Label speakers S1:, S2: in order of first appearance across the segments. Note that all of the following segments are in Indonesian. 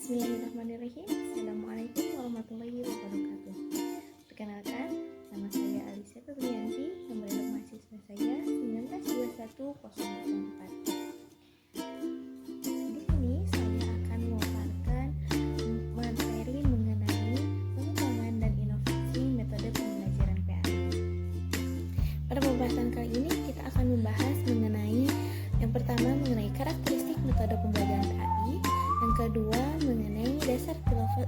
S1: Bismillahirrahmanirrahim. Assalamualaikum warahmatullahi wabarakatuh. Perkenalkan, nama saya Alisa Febrianti, nomor induk mahasiswa saya 1921004. Di sini saya akan memaparkan materi mengenai pengembangan dan inovasi metode pembelajaran PAI. Pada pembahasan kali ini kita akan membahas mengenai yang pertama mengenai karakteristik metode pembelajaran PAI, yang kedua mengenai dasar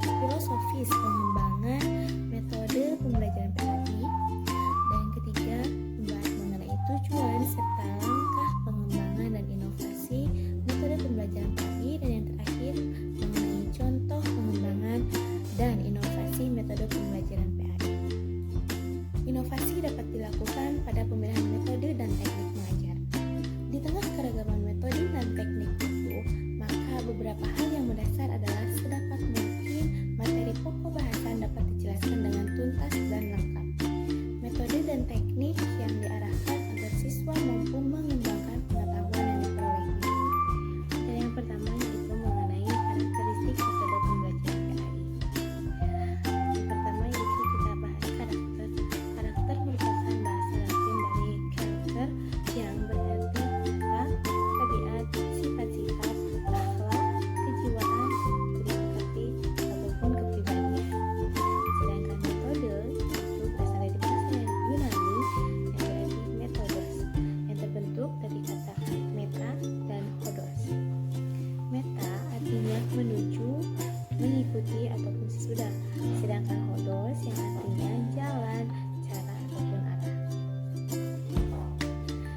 S1: filosofis pengembangan metode pembelajaran PAI, dan yang ketiga membahas mengenai tujuan serta langkah pengembangan dan inovasi metode pembelajaran PAI, dan yang terakhir mengenai contoh pengembangan dan inovasi metode pembelajaran PAI. Inovasi dapat dilakukan pada pemilihan metode dan teknik mengajar. Di tengah keragaman metode dan teknik itu, maka beberapa hal yang mendasar adalah sedapat mungkin materi pokok bahasan dapat dijelaskan dengan tuntas dan lengkap. Metode dan teknik yang diarahkan agar siswa mampu mengembangkan pengetahuan yang diperolehnya. Dan yang pertama yaitu mengenai karakteristik metode pembelajaran PAI. Yang pertama yaitu kita bahas karakter. Karakter merupakan bahasa Latin dari character yang berarti sifat, tabiat, sifat-sifat, akhlak, kejiwaan, budi pekerti, ataupun kepribadian. Sedangkan metode itu berasal dari bahasa Yunani yang berarti methodos, yang terbentuk dari kata meta dan hodos. Meta artinya menuju, mengikuti, ataupun sesudah, sedangkan hodos yang artinya jalan, cara, ataupun arah.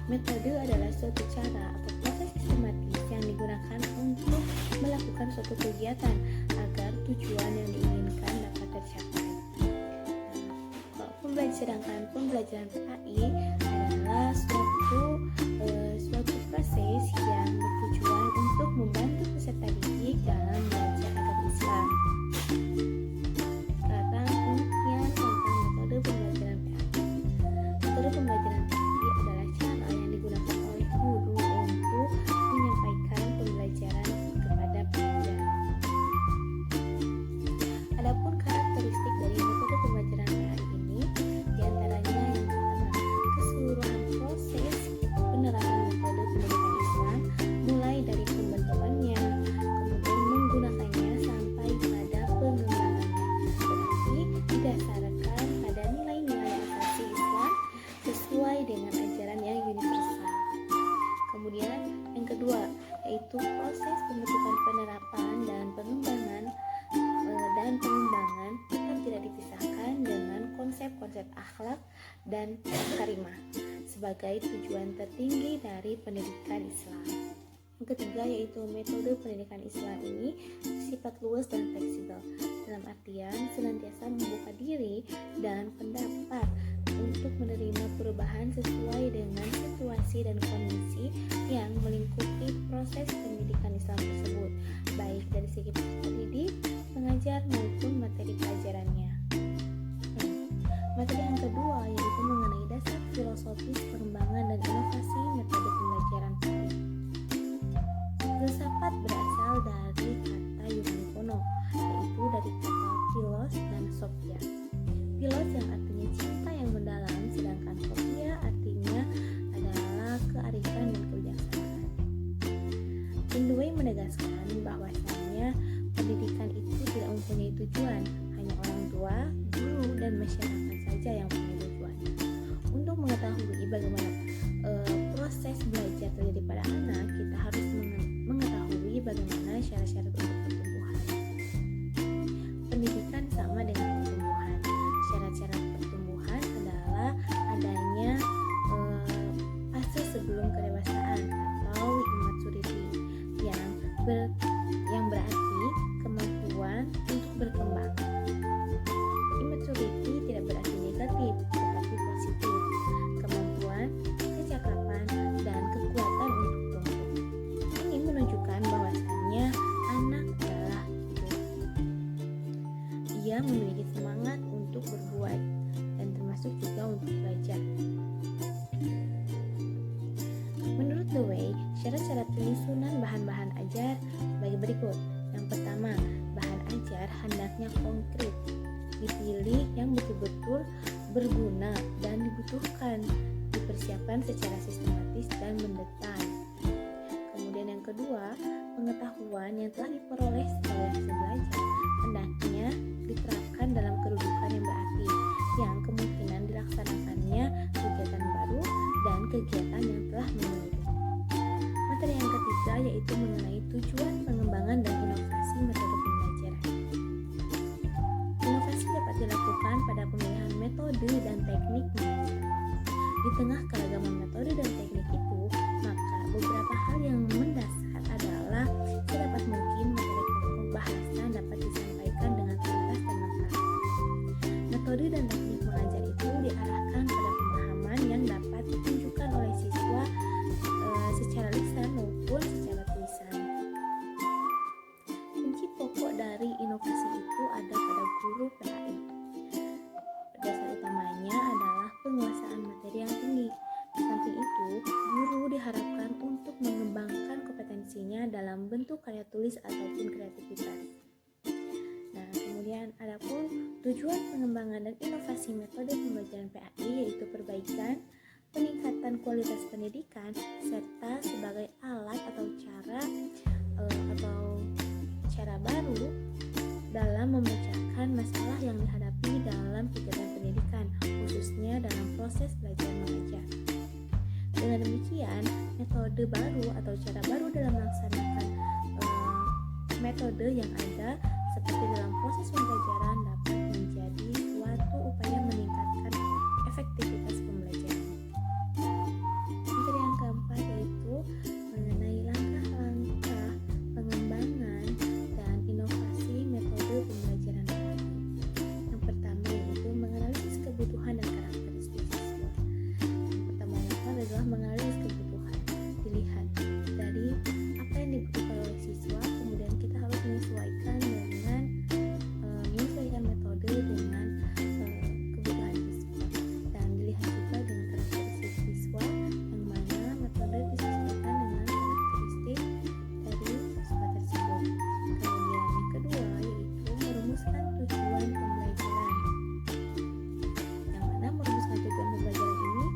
S1: Metode adalah suatu cara atau proses sistematis yang digunakan untuk melakukan suatu kegiatan agar tujuan yang diinginkan dapat tercapai. Sedangkan pembelajaran PAI adalah suatu proses yang bertujuan untuk membantu peserta didik dalam belajar agama Islam. Sekarang pengertian tentang metode pembelajaran PAI. Metode pembelajaran PAI adalah cara yang digunakan oleh guru untuk menyampaikan pembelajaran kepada pelajar. Adapun karakteristik dari metode pembelajaran PAI ini diantaranya yang pertama, keseluruhan proses penerapan metode pendidikan Islam mulai dari pembentukannya, kemudian menggunakannya sampai pada pengembangannya, tetapi didasarkan pada nilai-nilai asasi Islam sesuai dengan ajaran yang universal. Kemudian yang kedua yaitu proses pembentukan, penerapan dan pengembangan tetap tidak dipisahkan dengan konsep-konsep akhlak dan karimah sebagai tujuan tertinggi dari pendidikan Islam. Yang ketiga yaitu metode pendidikan Islam ini sifat luas dan fleksibel, dalam artian senantiasa membuka diri dan pendapat untuk menerima perubahan sesuai dengan situasi dan kondisi yang melingkupi proses pendidikan Islam tersebut, baik dari segi peserta didik, pengajar maupun materi pelajarannya. Materi yang kedua yaitu mengenai dasar filosofis pengembangan dan inovasi metode pembelajaran PAI. Filsafat berasal dari kata Yunani kuno, yaitu dari kata philos dan sophia. Philos yang artinya cinta yang mendalam, sedangkan sophia artinya adalah kearifan dan kebijaksanaan. Hindway menegaskan bahwasanya pendidikan itu tidak mempunyai tujuan, hanya orang tua, guru, dan masyarakat saja yang punya tujuan. Untuk mengetahui bagaimana proses belajar terjadi pada anak, kita harus mengetahui bagaimana syarat-syarat untuk pertumbuhan. Pendidikan sama dengan pertumbuhan. Syarat-syarat pertumbuhan adalah adanya fase sebelum kedewasaan atau immaturity yang berarti kemampuan untuk berkembang. Immaturity tidak berarti negatif, tetapi positif. Kemampuan, kecakapan, dan kekuatan untuk tumbuh. Ini menunjukkan bahwasannya anak adalah hidup. Ia memiliki semangat untuk berbuat dan termasuk juga untuk belajar. Menurut The Way, syarat-syarat penyusunan bahan-bahan ajar sebagai berikut. Yang pertama, bahan ajar hendaknya konkret, dipilih yang betul-betul berguna dan dibutuhkan, dipersiapkan secara sistematis dan mendetail. Kemudian yang kedua, pengetahuan yang telah diperoleh sebagai hasil belajar hendaknya diterapkan dalam kedudukan yang berarti, yang kemungkinan dilaksanakannya kegiatan baru dan kegiatan yang telah menyeluruh. Materi yang ketiga yaitu mengenai tujuan pengembangan dan inovasi metode pembelajaran. Inovasi dapat dilakukan pada pemilihan metode dan teknik mengajar. Di tengah keragaman metode dan teknik itu, maka beberapa hal yang mendasar adalah sedapat mungkin materi pokok bahasa dapat disampaikan dengan tuntas dan lengkap. Metode dan teknik mengajar itu diarahkan pada pemahaman yang dapat ditunjukkan oleh siswa secara lisan maupun secara tulisan. Kunci pokok dari inovasi itu ada pada guru PAI. Dasar utamanya adalah penguasaan materi yang tinggi. Di samping itu, guru diharapkan untuk mengembangkan kompetensinya dalam bentuk karya tulis ataupun kreativitas. Nah, kemudian adapun tujuan pengembangan dan inovasi metode pembelajaran PAI yaitu perbaikan, peningkatan kualitas pendidikan, serta sebagai alat atau cara baru dalam memecahkan masalah yang dihadapi dalam kegiatan pendidikan, khususnya dalam proses belajar mengajar. Dengan demikian, metode baru atau cara baru dalam melaksanakan metode yang ada seperti dalam proses pembelajaran dapat menjadi suatu upaya meningkatkan efektivitas pembelajaran. Materi yang keempat yaitu mengenai langkah-langkah pengembangan dan inovasi metode pembelajaran PAI. Yang pertama yaitu menganalisis kebutuhan dan karakteristik siswa. Yang pertama adalah menganalisis kebutuhan. Dilihat dari apa yang dibutuhkan oleh siswa, kemudian kita harus menyesuaikan metode dengan kebutuhan siswa, dan dilihat juga dengan karakteristik siswa yang mana metode disesuaikan dengan karakteristik dari siswa tersebut. Kemudian yang kedua yaitu merumuskan tujuan pembelajaran, yang mana merumuskan tujuan pembelajaran ini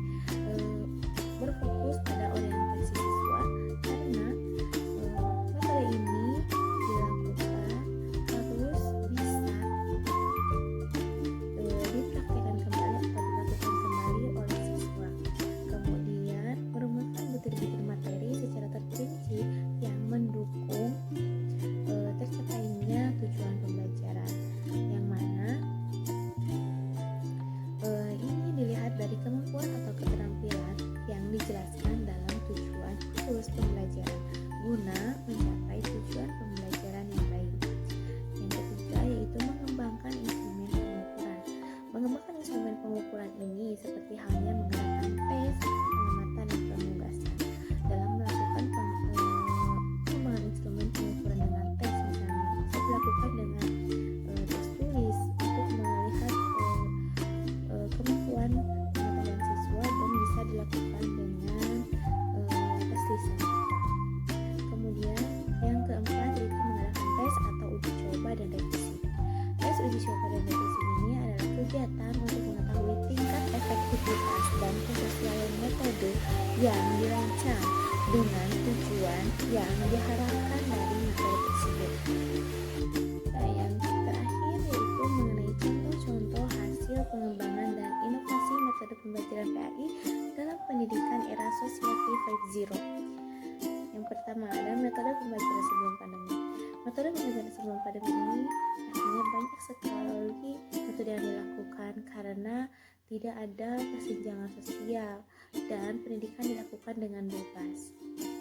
S1: berfokus pada orientasi siswa, karena metode ini dilakukan harus bisa dipraktikkan kembali atau dilakukan kembali oleh siswa. Kemudian merumuskan butir-butir materi secara terperinci yang mendukung tercapainya tujuan pembelajaran, yang mana ini dilihat dari kemampuan atau keterampilan yang dijelaskan dalam tujuan khusus pembelajaran guna mencapai tujuan pembelajaran yang baik. Yang ketiga yaitu mengembangkan instrumen pengukuran. Mengembangkan instrumen pengukuran ini seperti halnya menggunakan tes, pengamatan, dan penugasan. Dalam melakukan pengembangan instrumen pengukuran dengan tes, misalnya bisa dilakukan dengan tes tulis untuk melihat kemampuan pengetahuan siswa, dan bisa dilakukan dengan tes lisan. Kemudian yang keempat yaitu mengadakan tes atau uji coba dan revisi. Tes, uji coba, dan revisi ini adalah kegiatan untuk mengetahui tingkat efektivitas dan kesesuaian metode yang dirancang dengan tujuan yang diharapkan dari metode tersebut. Nah, yang terakhir yaitu mengenai contoh-contoh hasil pengembangan dan inovasi metode pembelajaran PAI dalam pendidikan era Society 5.0. Yang pertama ada metode pembelajaran sebelum pandemi. Metode pembelajaran sebelum pandemi ini artinya banyak sekali metode yang dilakukan karena tidak ada kesenjangan sosial dan pendidikan dilakukan dengan bebas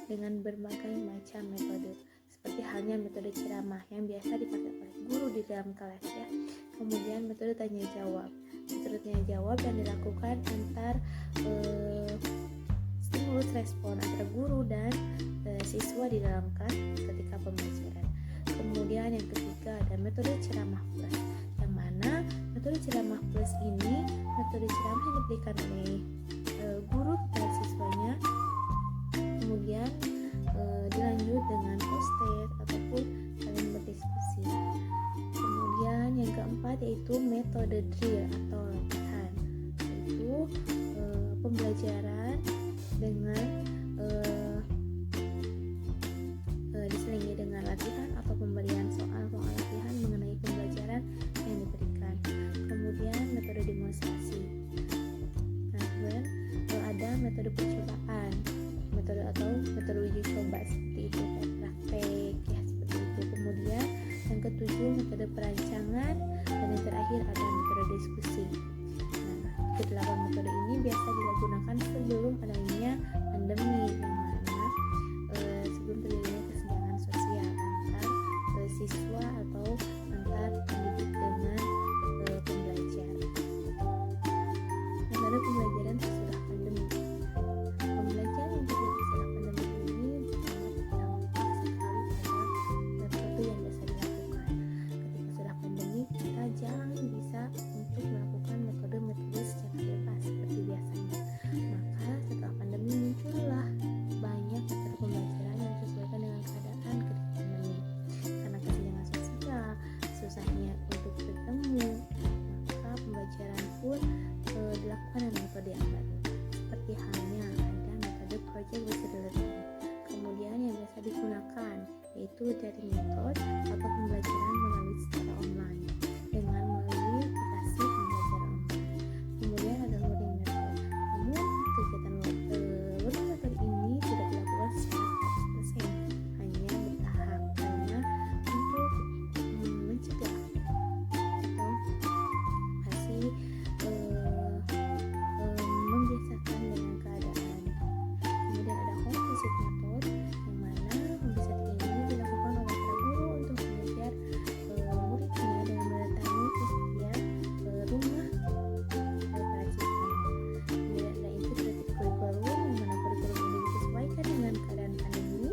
S1: dengan berbagai macam metode, seperti halnya metode ceramah yang biasa dipakai oleh guru di dalam kelas ya. Kemudian metode tanya jawab. Metode tanya jawab yang dilakukan antar stimulus respon antara guru dan siswa di dalam kelas ketika pembelajaran. Kemudian yang ketiga ada metode ceramah plus, yang mana metode ceramah plus ini metode ceramah yang diberikan oleh guru kepada siswanya, kemudian dilanjut dengan poster ataupun kalimat diskusi. Kemudian yang keempat yaitu metode drill atau latihan, yaitu pembelajaran dengan diselingi dengan latihan atau pemberian soal latihan mengenai pembelajaran yang diberikan. Kemudian metode demonstrasi. Nah, kemudian ada metode percobaan, metode uji coba seperti itu, kayak praktek ya seperti itu. Kemudian yang ketujuh metode perancangan, dan yang terakhir ada metode diskusi. Nah, kedelapan metode ini biasa digunakan sebelum adanya pandemi, yang mana sebelum terjadinya kesenjangan sosial antar siswa atau antar pendidik dengan pembelajar. Metode pembelajaran sesudah pandemi. Pembelajaran yang terjadi setelah pandemi ini sangat berdampak sekali pada metode yang biasa dilakukan. Ketika sudah pandemi, kita jarang bisa untuk melakukan metode-metode secara bebas seperti biasanya. Maka setelah pandemi muncullah banyak metode pembelajaran yang disesuaikan dengan keadaan ketika pandemi. Karena kesenjangan sosial, susahnya untuk bertemu, maka pembelajaran pun dilakukan dengan metode yang baru. Seperti halnya ada metode project based learning. Kemudian yang biasa digunakan yaitu daring method atau pembelajaran melalui secara online dengan melalui aplikasi pembelajaran online. Kemudian ada learning method. Namun kegiatan learning method ini tidak dilakukan secara 100%, hanya bertahap karena untuk mencegah atau masih membiasakan dengan keadaan. Kemudian ada home visit method, yang mana home visit ini dilakukan oleh para guru untuk mengajar muridnya dengan mendatangi ke setiap rumah para siswanya. Kemudian ada integrated curriculum, yang mana kurikulum ini disesuaikan dengan keadaan pandemi.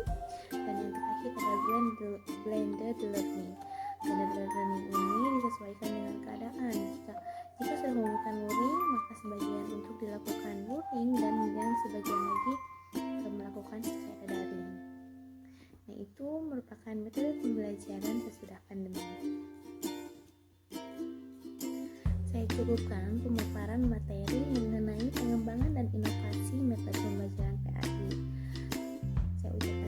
S1: Dan yang terakhir ada blended learning. Blended learning ini disesuaikan dengan keadaan. Jika sudah menggunakan luring, maka sebagian untuk dilakukan luring dan yang sebagian lagi melakukan secara daring. Nah, itu merupakan metode pembelajaran sesudah pandemi. Saya cukupkan pemaparan materi mengenai pengembangan dan inovasi metode pembelajaran PAI. Saya ucapkan